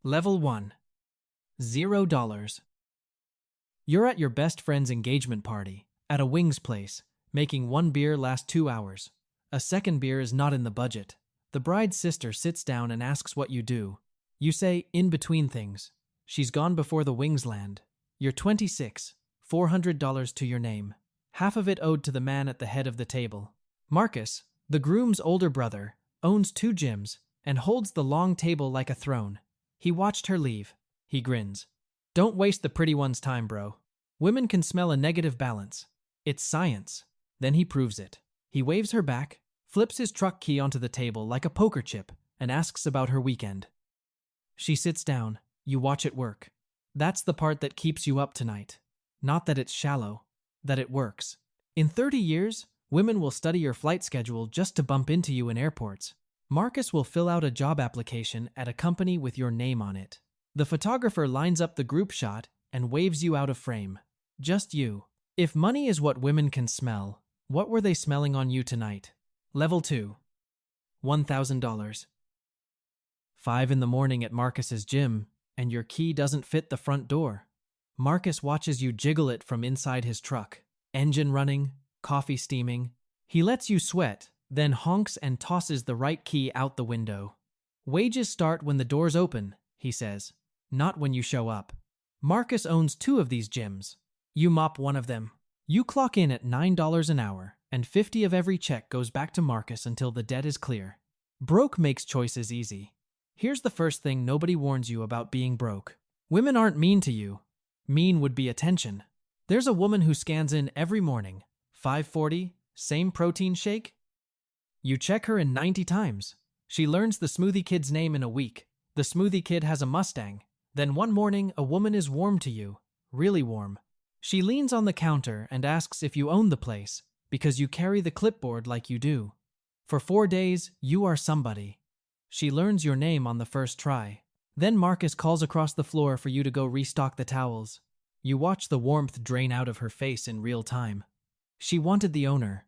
Level 1. $0. You're at your best friend's engagement party, at a wings place, making one beer last 2 hours. A second beer is not in the budget. The bride's sister sits down and asks what you do. You say, in between things. She's gone before the wings land. You're 26, $400 to your name. Half of it owed to the man at the head of the table. Marcus, the groom's older brother, owns 2 gyms and holds the long table like a throne. He watched her leave. He grins. Don't waste the pretty one's time, bro. Women can smell a negative balance. It's science. Then he proves it. He waves her back, flips his truck key onto the table like a poker chip, and asks about her weekend. She sits down. You watch it work. That's the part that keeps you up tonight. Not that it's shallow, that it works. In 30 years, women will study your flight schedule just to bump into you in airports. Marcus will fill out a job application at a company with your name on it. The photographer lines up the group shot and waves you out of frame. Just you. If money is what women can smell, what were they smelling on you tonight? Level 2. $1,000. 5 in the morning at Marcus's gym, and your key doesn't fit the front door. Marcus watches you jiggle it from inside his truck. Engine running, coffee steaming. He lets you sweat, then honks and tosses the right key out the window. Wages start when the doors open, he says, not when you show up. Marcus owns 2 of these gyms. You mop one of them. You clock in at $9 an hour, and 50 of every check goes back to Marcus until the debt is clear. Broke makes choices easy. Here's the first thing nobody warns you about being broke. Women aren't mean to you. Mean would be attention. There's a woman who scans in every morning. 5:40, same protein shake? You check her in 90 times. She learns the smoothie kid's name in a week. The smoothie kid has a Mustang. Then one morning, a woman is warm to you. Really warm. She leans on the counter and asks if you own the place, because you carry the clipboard like you do. For 4 days, you are somebody. She learns your name on the first try. Then Marcus calls across the floor for you to go restock the towels. You watch the warmth drain out of her face in real time. She wanted the owner.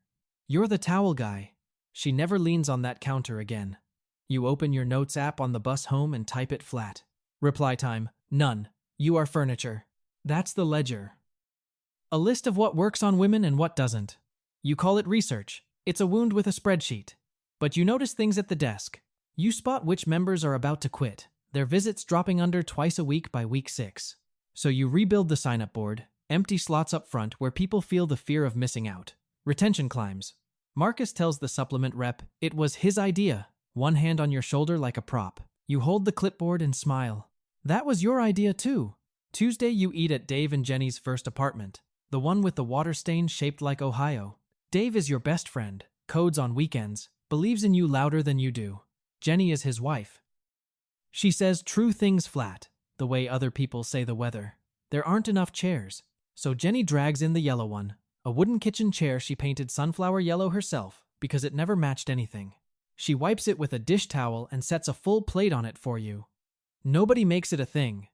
You're the towel guy. She never leans on that counter again. You open your notes app on the bus home and type it flat. Reply time, none. You are furniture. That's the ledger. A list of what works on women and what doesn't. You call it research. It's a wound with a spreadsheet. But you notice things at the desk. You spot which members are about to quit, their visits dropping under twice a week by week 6. So you rebuild the sign-up board, empty slots up front where people feel the fear of missing out. Retention climbs. Marcus tells the supplement rep it was his idea, one hand on your shoulder like a prop. You hold the clipboard and smile. That was your idea too. Tuesday you eat at Dave and Jenny's first apartment, the one with the water stain shaped like Ohio. Dave is your best friend, codes on weekends, believes in you louder than you do. Jenny is his wife. She says true things flat, the way other people say the weather. There aren't enough chairs. So Jenny drags in the yellow one, a wooden kitchen chair she painted sunflower yellow herself because it never matched anything. She wipes it with a dish towel and sets a full plate on it for you. Nobody makes it a thing.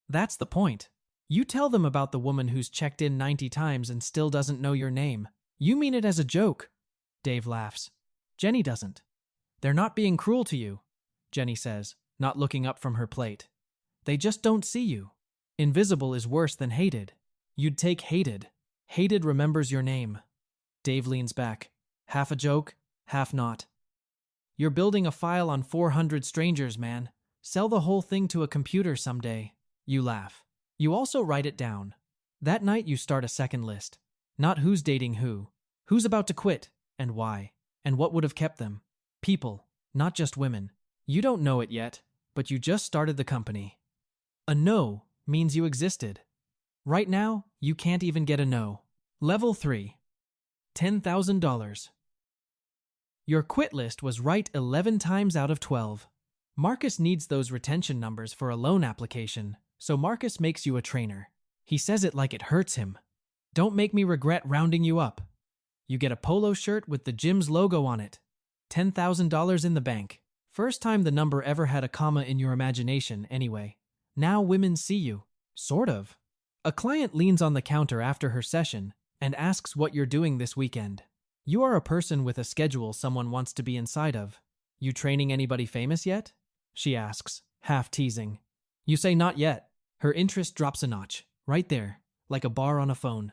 That's the point. You tell them about the woman who's checked in 90 times and still doesn't know your name. You mean it as a joke. Dave laughs. Jenny doesn't. They're not being cruel to you, Jenny says, not looking up from her plate. They just don't see you. Invisible is worse than hated. You'd take hated. Hated remembers your name. Dave leans back. Half a joke, half not. You're building a file on 400 strangers, man. Sell the whole thing to a computer someday. You laugh. You also write it down. That night you start a second list. Not who's dating who's about to quit, and why, and what would have kept them. People, not just women. You don't know it yet, but you just started the company. A no means you existed. Right now, you can't even get a no. Level 3. $10,000. Your quit list was right 11 times out of 12. Marcus needs those retention numbers for a loan application, so Marcus makes you a trainer. He says it like it hurts him. Don't make me regret rounding you up. You get a polo shirt with the gym's logo on it. $10,000 in the bank. First time the number ever had a comma in your imagination, anyway. Now women see you. Sort of. A client leans on the counter after her session and asks what you're doing this weekend. You are a person with a schedule someone wants to be inside of. You training anybody famous yet? She asks, half teasing. You say not yet. Her interest drops a notch, right there, like a bar on a phone.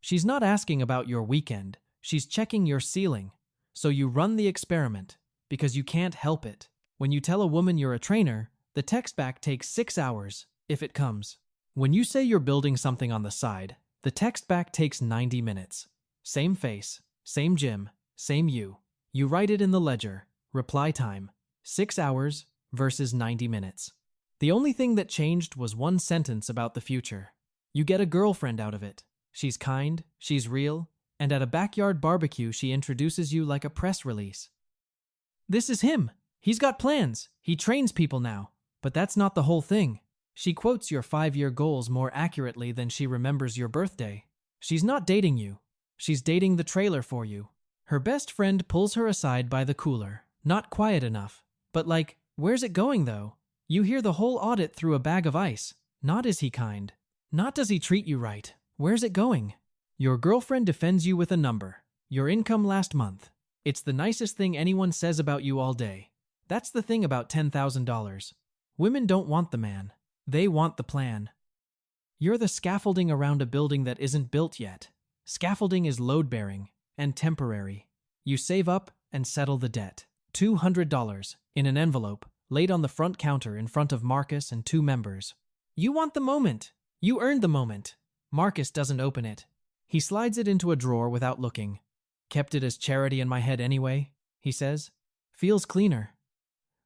She's not asking about your weekend, she's checking your ceiling. So you run the experiment, because you can't help it. When you tell a woman you're a trainer, the text back takes 6 hours, if it comes. When you say you're building something on the side, the text back takes 90 minutes. Same face, same gym, same you. You write it in the ledger, reply time, 6 hours versus 90 minutes. The only thing that changed was one sentence about the future. You get a girlfriend out of it. She's kind, she's real, and at a backyard barbecue she introduces you like a press release. This is him. He's got plans. He trains people now. But that's not the whole thing. She quotes your 5-year goals more accurately than she remembers your birthday. She's not dating you. She's dating the trailer for you. Her best friend pulls her aside by the cooler. Not quiet enough. But like, where's it going though? You hear the whole audit through a bag of ice. Not is he kind. Not does he treat you right. Where's it going? Your girlfriend defends you with a number. Your income last month. It's the nicest thing anyone says about you all day. That's the thing about $10,000. Women don't want the man. They want the plan. You're the scaffolding around a building that isn't built yet. Scaffolding is load-bearing and temporary. You save up and settle the debt. $200 in an envelope, laid on the front counter in front of Marcus and 2 members. You want the moment. You earned the moment. Marcus doesn't open it. He slides it into a drawer without looking. Kept it as charity in my head anyway, he says. Feels cleaner.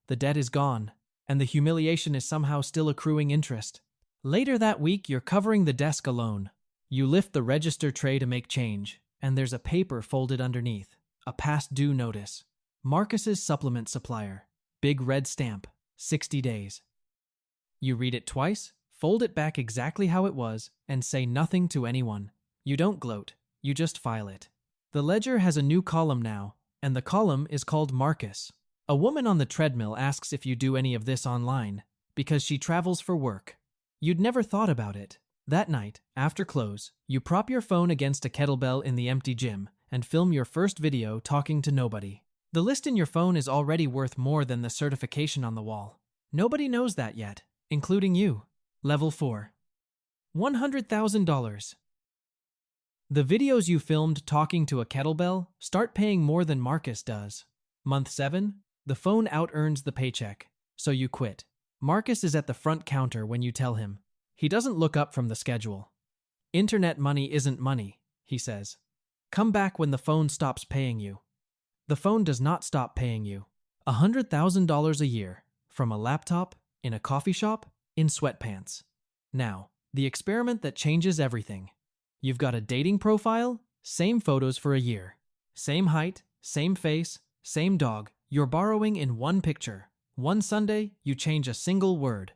The debt is gone, and the humiliation is somehow still accruing interest. Later that week, you're covering the desk alone. You lift the register tray to make change, and there's a paper folded underneath. A past due notice. Marcus's supplement supplier. Big red stamp. 60 days. You read it twice, fold it back exactly how it was, and say nothing to anyone. You don't gloat. You just file it. The ledger has a new column now, and the column is called Marcus. A woman on the treadmill asks if you do any of this online, because she travels for work. You'd never thought about it. That night, after close, you prop your phone against a kettlebell in the empty gym and film your first video talking to nobody. The list in your phone is already worth more than the certification on the wall. Nobody knows that yet, including you. Level 4. $100,000. The videos you filmed talking to a kettlebell start paying more than Marcus does. Month 7, the phone out-earns the paycheck, so you quit. Marcus is at the front counter when you tell him. He doesn't look up from the schedule. Internet money isn't money, he says. Come back when the phone stops paying you. The phone does not stop paying you. $100,000 a year, from a laptop, in a coffee shop, in sweatpants. Now, the experiment that changes everything. You've got a dating profile, same photos for a year. Same height, same face, same dog. You're borrowing in one picture. One Sunday, you change a single word.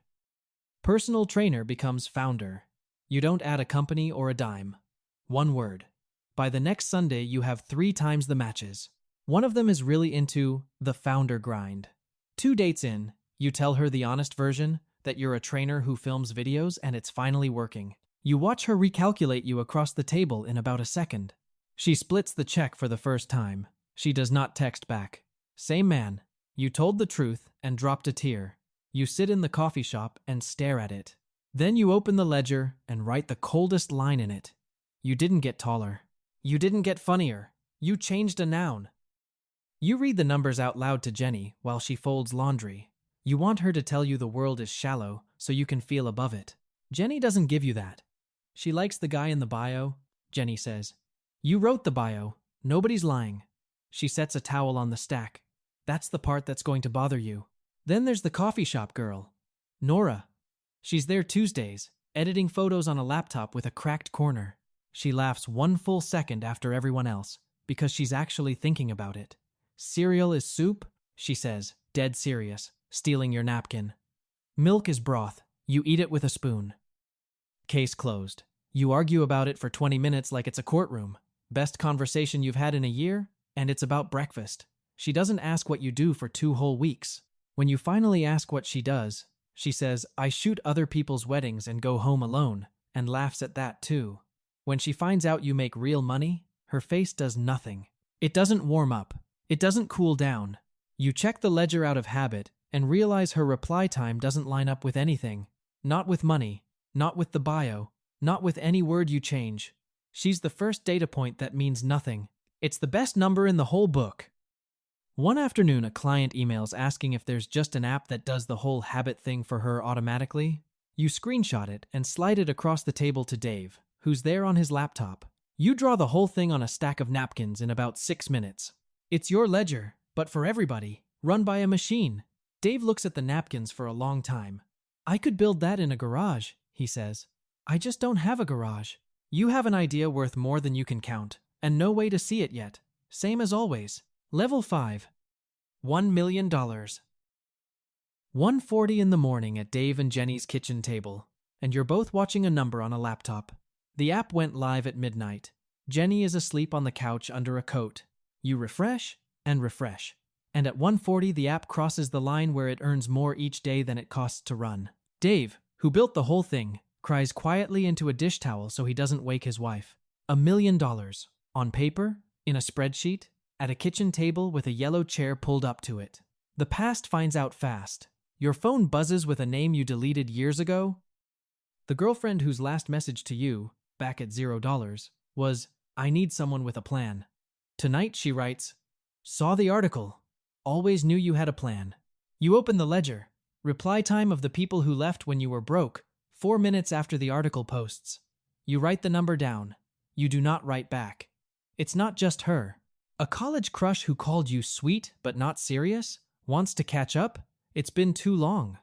Personal trainer becomes founder. You don't add a company or a dime. One word. By the next Sunday, you have 3 times the matches. One of them is really into the founder grind. 2 dates in, you tell her the honest version, that you're a trainer who films videos and it's finally working. You watch her recalculate you across the table in about a second. She splits the check for the first time. She does not text back. Same man. You told the truth and dropped a tear. You sit in the coffee shop and stare at it. Then you open the ledger and write the coldest line in it. You didn't get taller. You didn't get funnier. You changed a noun. You read the numbers out loud to Jenny while she folds laundry. You want her to tell you the world is shallow so you can feel above it. Jenny doesn't give you that. She likes the guy in the bio, Jenny says. You wrote the bio. Nobody's lying. She sets a towel on the stack. That's the part that's going to bother you. Then there's the coffee shop girl, Nora. She's there Tuesdays, editing photos on a laptop with a cracked corner. She laughs 1 full second after everyone else, because she's actually thinking about it. Cereal is soup, she says, dead serious, stealing your napkin. Milk is broth. You eat it with a spoon. Case closed. You argue about it for 20 minutes like it's a courtroom. Best conversation you've had in a year, and it's about breakfast. She doesn't ask what you do for 2 whole weeks. When you finally ask what she does, she says, I shoot other people's weddings and go home alone, and laughs at that too. When she finds out you make real money, her face does nothing. It doesn't warm up. It doesn't cool down. You check the ledger out of habit, and realize her reply time doesn't line up with anything. Not with money, not with the bio, not with any word you change. She's the first data point that means nothing. It's the best number in the whole book. One afternoon, a client emails asking if there's just an app that does the whole habit thing for her automatically. You screenshot it and slide it across the table to Dave, who's there on his laptop. You draw the whole thing on a stack of napkins in about 6 minutes. It's your ledger, but for everybody, run by a machine. Dave looks at the napkins for a long time. I could build that in a garage, he says. I just don't have a garage. You have an idea worth more than you can count, and no way to see it yet. Same as always. Level 5. $1 million. 1:40 in the morning at Dave and Jenny's kitchen table, and you're both watching a number on a laptop. The app went live at midnight. Jenny is asleep on the couch under a coat. You refresh and refresh. And at 1:40 the app crosses the line where it earns more each day than it costs to run. Dave, who built the whole thing, cries quietly into a dish towel so he doesn't wake his wife. $1 million. On paper, in a spreadsheet, at a kitchen table with a yellow chair pulled up to it. The past finds out fast. Your phone buzzes with a name you deleted years ago. The girlfriend whose last message to you, back at $0, was, "I need someone with a plan." Tonight she writes, "Saw the article. Always knew you had a plan." You open the ledger. Reply time of the people who left when you were broke, 4 minutes after the article posts. You write the number down. You do not write back. It's not just her. A college crush who called you sweet but not serious? Wants to catch up? It's been too long.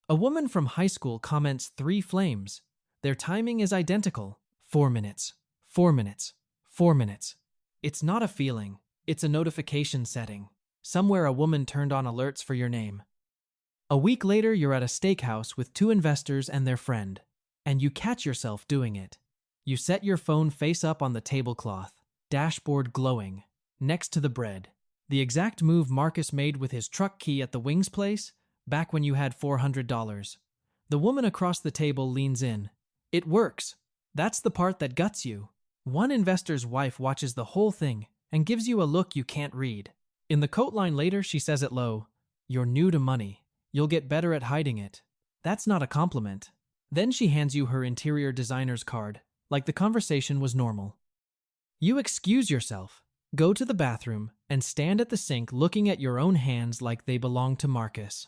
A woman from high school comments 3 flames. Their timing is identical. 4 minutes. 4 minutes. 4 minutes. It's not a feeling. It's a notification setting. Somewhere a woman turned on alerts for your name. A week later, you're at a steakhouse with 2 investors and their friend, and you catch yourself doing it. You set your phone face up on the tablecloth, dashboard glowing, next to the bread. The exact move Marcus made with his truck key at the wings place, back when you had $400. The woman across the table leans in. It works. That's the part that guts you. One investor's wife watches the whole thing and gives you a look you can't read. In the coat line later, she says it low. You're new to money. You'll get better at hiding it. That's not a compliment. Then she hands you her interior designer's card, like the conversation was normal. You excuse yourself, go to the bathroom, and stand at the sink looking at your own hands like they belong to Marcus.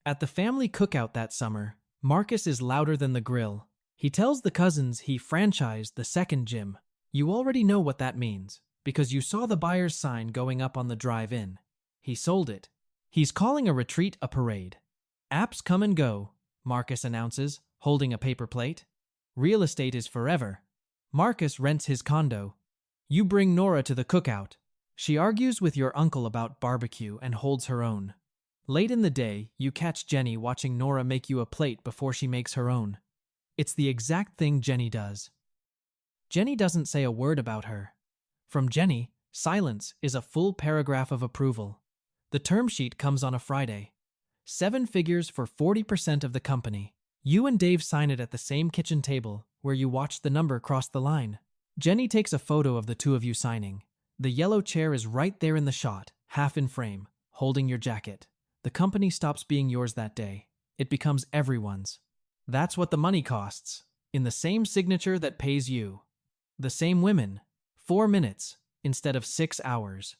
At the family cookout that summer, Marcus is louder than the grill. He tells the cousins he franchised the second gym. You already know what that means, because you saw the buyer's sign going up on the drive-in. He sold it. He's calling a retreat a parade. Apps come and go, Marcus announces, holding a paper plate. Real estate is forever. Marcus rents his condo. You bring Nora to the cookout. She argues with your uncle about barbecue and holds her own. Late in the day, you catch Jenny watching Nora make you a plate before she makes her own. It's the exact thing Jenny does. Jenny doesn't say a word about her. From Jenny, silence is a full paragraph of approval. The term sheet comes on a Friday. 7 figures for 40% of the company. You and Dave sign it at the same kitchen table where you watch the number cross the line. Jenny takes a photo of the 2 of you signing. The yellow chair is right there in the shot, half in frame, holding your jacket. The company stops being yours that day. It becomes everyone's. That's what the money costs, in the same signature that pays you. The same women, 4 minutes instead of 6 hours.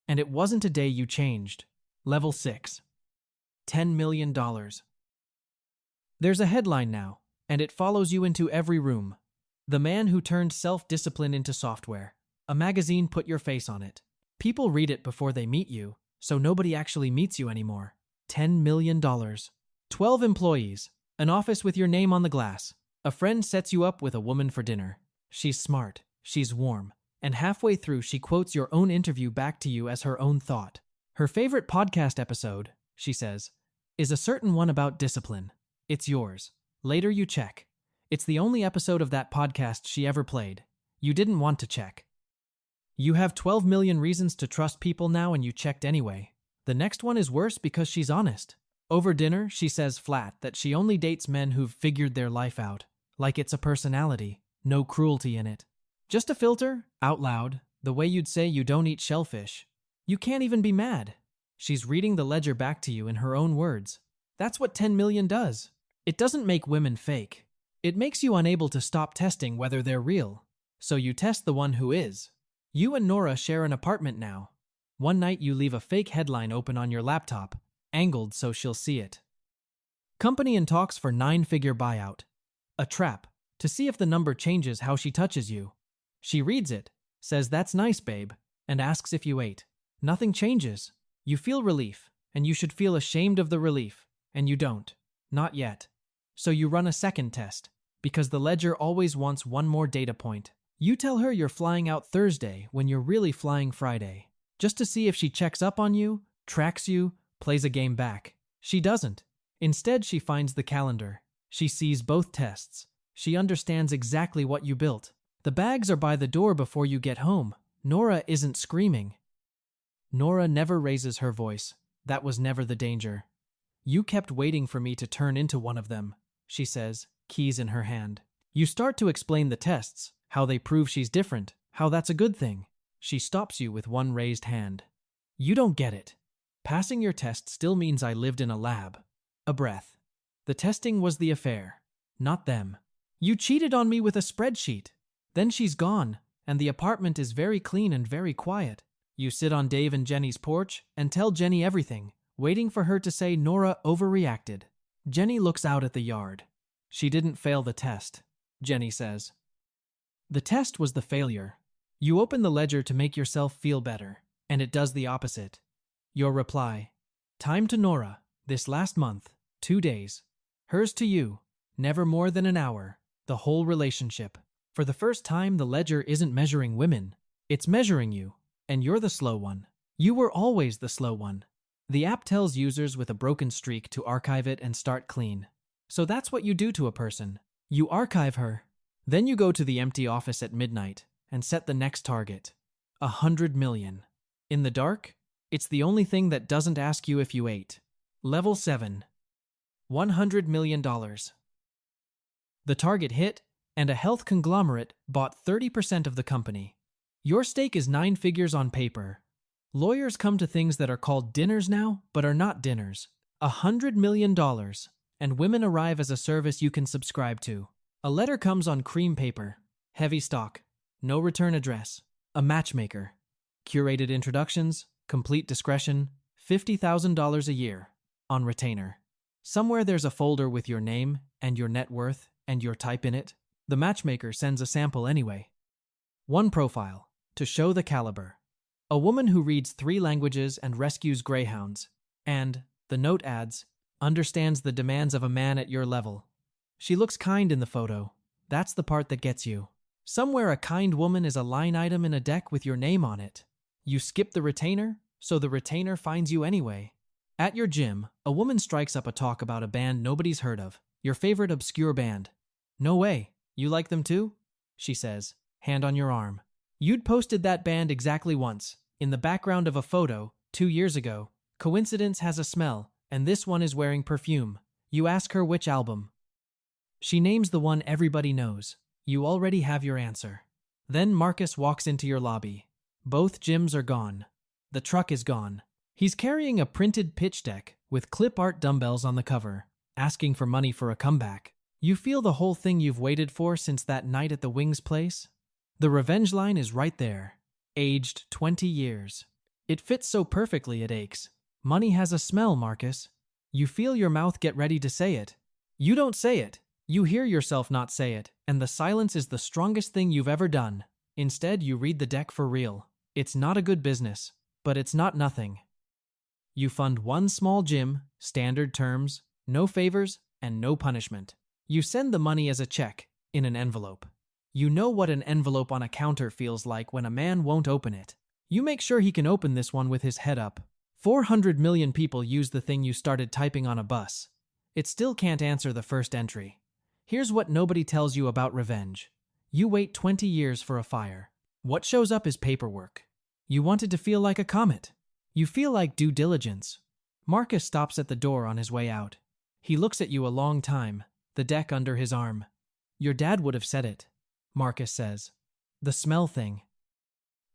And it wasn't a day you changed. Level 6. $10 million. There's a headline now, and it follows you into every room. The man who turned self-discipline into software. A magazine put your face on it. People read it before they meet you, so nobody actually meets you anymore. $10 million. 12 employees. An office with your name on the glass. A friend sets you up with a woman for dinner. She's smart. She's warm. And halfway through, she quotes your own interview back to you as her own thought. Her favorite podcast episode, she says, is a certain one about discipline. It's yours. Later you check. It's the only episode of that podcast she ever played. You didn't want to check. You have 12 million reasons to trust people now and you checked anyway. The next one is worse because she's honest. Over dinner, she says flat that she only dates men who've figured their life out. Like it's a personality. No cruelty in it. Just a filter, out loud, the way you'd say you don't eat shellfish. You can't even be mad. She's reading the ledger back to you in her own words. That's what 10 million does. It doesn't make women fake. It makes you unable to stop testing whether they're real. So you test the one who is. You and Nora share an apartment now. One night you leave a fake headline open on your laptop, angled so she'll see it. Company in talks for 9-figure buyout. A trap, to see if the number changes how she touches you. She reads it, says that's nice babe, and asks if you ate. Nothing changes. You feel relief, and you should feel ashamed of the relief, and you don't. Not yet. So you run a second test, because the ledger always wants one more data point. You tell her you're flying out Thursday when you're really flying Friday, just to see if she checks up on you, tracks you, plays a game back. She doesn't. Instead, she finds the calendar. She sees both tests. She understands exactly what you built. The bags are by the door before you get home. Nora isn't screaming. Nora never raises her voice. That was never the danger. You kept waiting for me to turn into one of them, she says, keys in her hand. You start to explain the tests, how they prove she's different, how that's a good thing. She stops you with one raised hand. You don't get it. Passing your test still means I lived in a lab. A breath. The testing was the affair, not them. You cheated on me with a spreadsheet. Then she's gone, and the apartment is very clean and very quiet. You sit on Dave and Jenny's porch and tell Jenny everything, waiting for her to say Nora overreacted. Jenny looks out at the yard. She didn't fail the test, Jenny says. The test was the failure. You open the ledger to make yourself feel better, and it does the opposite. Your reply. Time to Nora, this last month, 2 days. Hers to you, never more than an hour, the whole relationship. For the first time, the ledger isn't measuring women. It's measuring you, and you're the slow one. You were always the slow one. The app tells users with a broken streak to archive it and start clean. So that's what you do to a person. You archive her. Then you go to the empty office at midnight and set the next target. 100 million. In the dark, it's the only thing that doesn't ask you if you ate. Level 7. $100 million. The target hit, and a health conglomerate bought 30% of the company. Your stake is 9 figures on paper. Lawyers come to things that are called dinners now, but are not dinners. $100 million, and women arrive as a service you can subscribe to. A letter comes on cream paper. Heavy stock. No return address. A matchmaker. Curated introductions. Complete discretion. $50,000 a year. On retainer. Somewhere there's a folder with your name and your net worth and your type in it. The matchmaker sends a sample anyway. One profile. To show the caliber. A woman who reads 3 languages and rescues greyhounds. And, the note adds, understands the demands of a man at your level. She looks kind in the photo. That's the part that gets you. Somewhere a kind woman is a line item in a deck with your name on it. You skip the retainer, so the retainer finds you anyway. At your gym, a woman strikes up a talk about a band nobody's heard of. Your favorite obscure band. No way. You like them too? She says, hand on your arm. You'd posted that band exactly once, in the background of a photo, 2 years ago. Coincidence has a smell, and this one is wearing perfume. You ask her which album. She names the one everybody knows. You already have your answer. Then Marcus walks into your lobby. Both gyms are gone. The truck is gone. He's carrying a printed pitch deck with clip art dumbbells on the cover, asking for money for a comeback. You feel the whole thing you've waited for since that night at the Wings place? The revenge line is right there. Aged 20 years. It fits so perfectly it aches. Money has a smell, Marcus. You feel your mouth get ready to say it. You don't say it. You hear yourself not say it, and the silence is the strongest thing you've ever done. Instead, you read the deck for real. It's not a good business, but it's not nothing. You fund one small gym, standard terms, no favors, and no punishment. You send the money as a check, in an envelope. You know what an envelope on a counter feels like when a man won't open it. You make sure he can open this one with his head up. 400 million people use the thing you started typing on a bus. It still can't answer the first entry. Here's what nobody tells you about revenge. You wait 20 years for a fire. What shows up is paperwork. You wanted to feel like a comet. You feel like due diligence. Marcus stops at the door on his way out. He looks at you a long time, the deck under his arm. Your dad would have said it, Marcus says. The smell thing.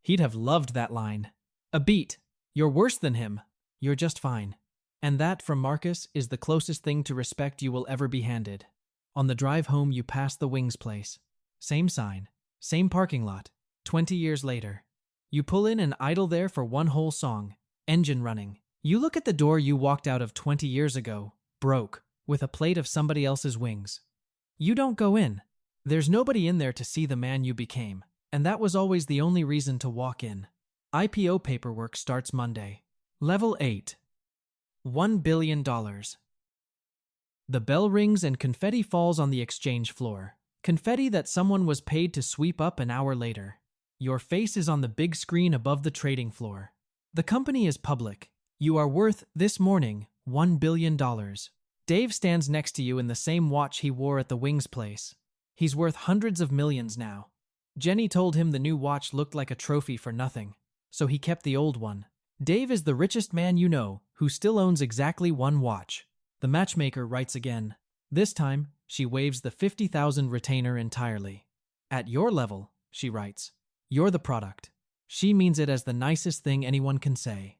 He'd have loved that line. A beat. You're worse than him. You're just fine. And that, from Marcus, is the closest thing to respect you will ever be handed. On the drive home, you pass the Wings place. Same sign, same parking lot. 20 years later. You pull in and idle there for one whole song, engine running. You look at the door you walked out of 20 years ago, broke, with a plate of somebody else's wings. You don't go in. There's nobody in there to see the man you became, and that was always the only reason to walk in. IPO paperwork starts Monday. Level 8. $1 billion. The bell rings and confetti falls on the exchange floor. Confetti that someone was paid to sweep up an hour later. Your face is on the big screen above the trading floor. The company is public. You are worth, this morning, $1 billion. Dave stands next to you in the same watch he wore at the Wings place. He's worth hundreds of millions now. Jenny told him the new watch looked like a trophy for nothing, so he kept the old one. Dave is the richest man you know, who still owns exactly one watch. The matchmaker writes again. This time, she waives the 50,000 retainer entirely. At your level, she writes, you're the product. She means it as the nicest thing anyone can say.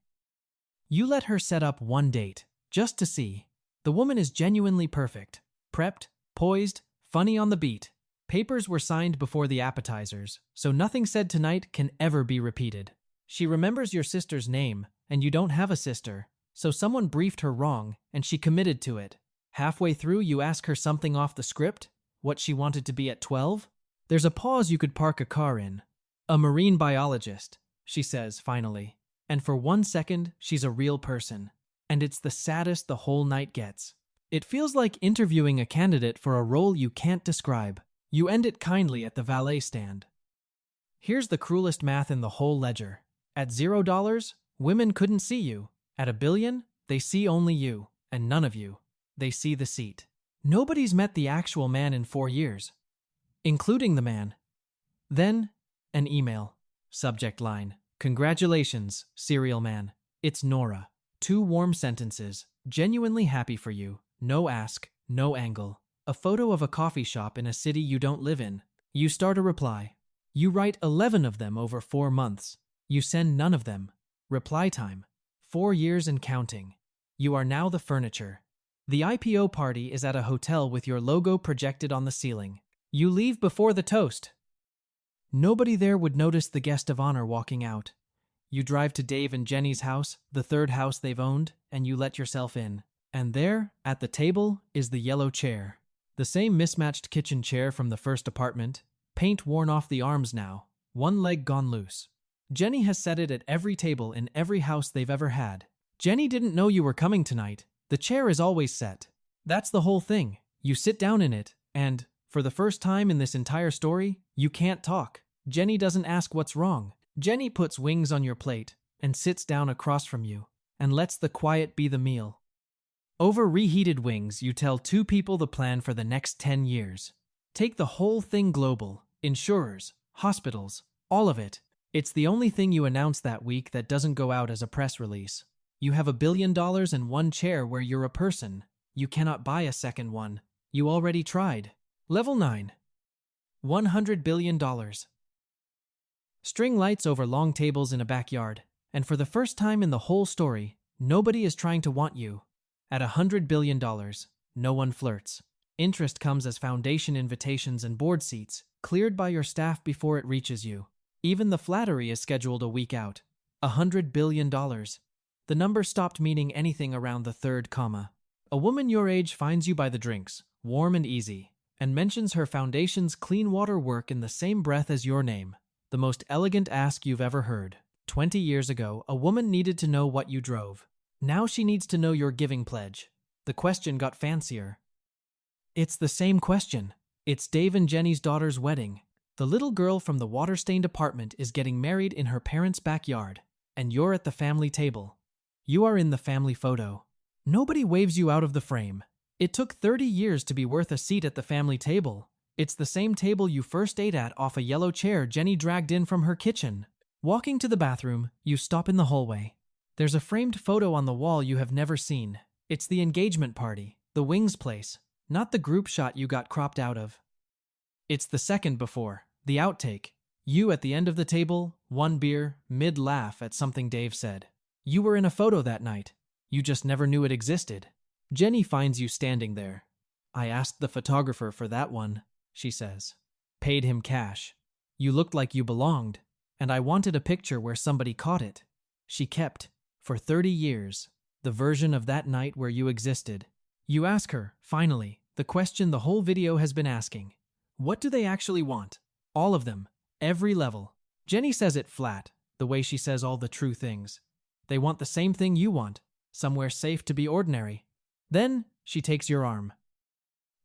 You let her set up one date, just to see. The woman is genuinely perfect. Prepped, poised, funny on the beat. Papers were signed before the appetizers, so nothing said tonight can ever be repeated. She remembers your sister's name, and you don't have a sister, so someone briefed her wrong, and she committed to it. Halfway through, you ask her something off the script, what she wanted to be at 12? There's a pause you could park a car in. A marine biologist, she says finally. And for 1 second, she's a real person. And it's the saddest the whole night gets. It feels like interviewing a candidate for a role you can't describe. You end it kindly at the valet stand. Here's the cruelest math in the whole ledger. At $0, women couldn't see you. At $1 billion, they see only you, and none of you. They see the seat. Nobody's met the actual man in 4 years, including the man. Then, an email. Subject line. Congratulations, serial man. It's Nora. 2 warm sentences. Genuinely happy for you. No ask, no angle. A photo of a coffee shop in a city you don't live in. You start a reply. You write 11 of them over 4 months. You send none of them. Reply time. 4 years and counting. You are now the furniture. The IPO party is at a hotel with your logo projected on the ceiling. You leave before the toast. Nobody there would notice the guest of honor walking out. You drive to Dave and Jenny's house, the 3rd house they've owned, and you let yourself in. And there, at the table, is the yellow chair. The same mismatched kitchen chair from the first apartment, paint worn off the arms now, one leg gone loose. Jenny has set it at every table in every house they've ever had. Jenny didn't know you were coming tonight. The chair is always set. That's the whole thing. You sit down in it, and, for the first time in this entire story, you can't talk. Jenny doesn't ask what's wrong. Jenny puts wings on your plate and sits down across from you and lets the quiet be the meal. Over reheated wings, you tell 2 people the plan for the next 10 years. Take the whole thing global. Insurers, hospitals, all of it. It's the only thing you announce that week that doesn't go out as a press release. You have $1 billion and 1 chair where you're a person. You cannot buy a second one. You already tried. Level 9. $100 billion. String lights over long tables in a backyard, and for the first time in the whole story, nobody is trying to want you. At $100 billion, no one flirts. Interest comes as foundation invitations and board seats, cleared by your staff before it reaches you. Even the flattery is scheduled a week out. $100 billion. The number stopped meaning anything around the 3rd comma. A woman your age finds you by the drinks, warm and easy, and mentions her foundation's clean water work in the same breath as your name. The most elegant ask you've ever heard. 20 years ago, a woman needed to know what you drove. Now she needs to know your giving pledge. The question got fancier. It's the same question. It's Dave and Jenny's daughter's wedding. The little girl from the water-stained apartment is getting married in her parents' backyard, and you're at the family table. You are in the family photo. Nobody waves you out of the frame. It took 30 years to be worth a seat at the family table. It's the same table you first ate at off a yellow chair Jenny dragged in from her kitchen. Walking to the bathroom, you stop in the hallway. There's a framed photo on the wall you have never seen. It's the engagement party, the Wings place, not the group shot you got cropped out of. It's the second before, the outtake. You at the end of the table, 1 beer, mid-laugh at something Dave said. You were in a photo that night. You just never knew it existed. Jenny finds you standing there. I asked the photographer for that one, she says. Paid him cash. You looked like you belonged, and I wanted a picture where somebody caught it. She kept, for 30 years, the version of that night where you existed. You ask her, finally, the question the whole video has been asking. What do they actually want? All of them. Every level. Jenny says it flat, the way she says all the true things. They want the same thing you want, somewhere safe to be ordinary. Then, she takes your arm.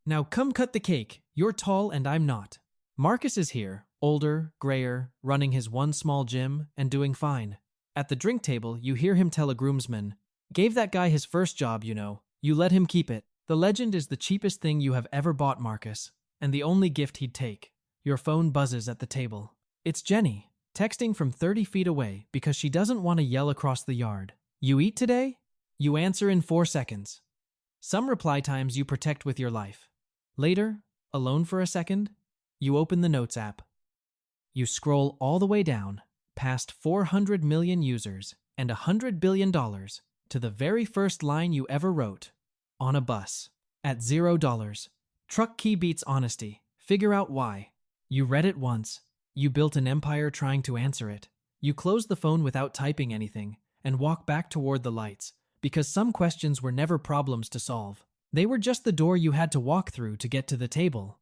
Now come cut the cake. You're tall and I'm not. Marcus is here, older, grayer, running his one small gym and doing fine. At the drink table, you hear him tell a groomsman, "Gave that guy his first job, you know. You let him keep it. The legend is the cheapest thing you have ever bought, Marcus, and the only gift he'd take." Your phone buzzes at the table. It's Jenny, texting from 30 feet away because she doesn't want to yell across the yard. You eat today? You answer in 4 seconds. Some reply times you protect with your life. Later, alone for a second, you open the Notes app. You scroll all the way down, past 400 million users and $100 billion to the very first line you ever wrote. On a bus. At $0. Truck key beats honesty. Figure out why. You read it once. You built an empire trying to answer it. You close the phone without typing anything and walk back toward the lights because some questions were never problems to solve. They were just the door you had to walk through to get to the table.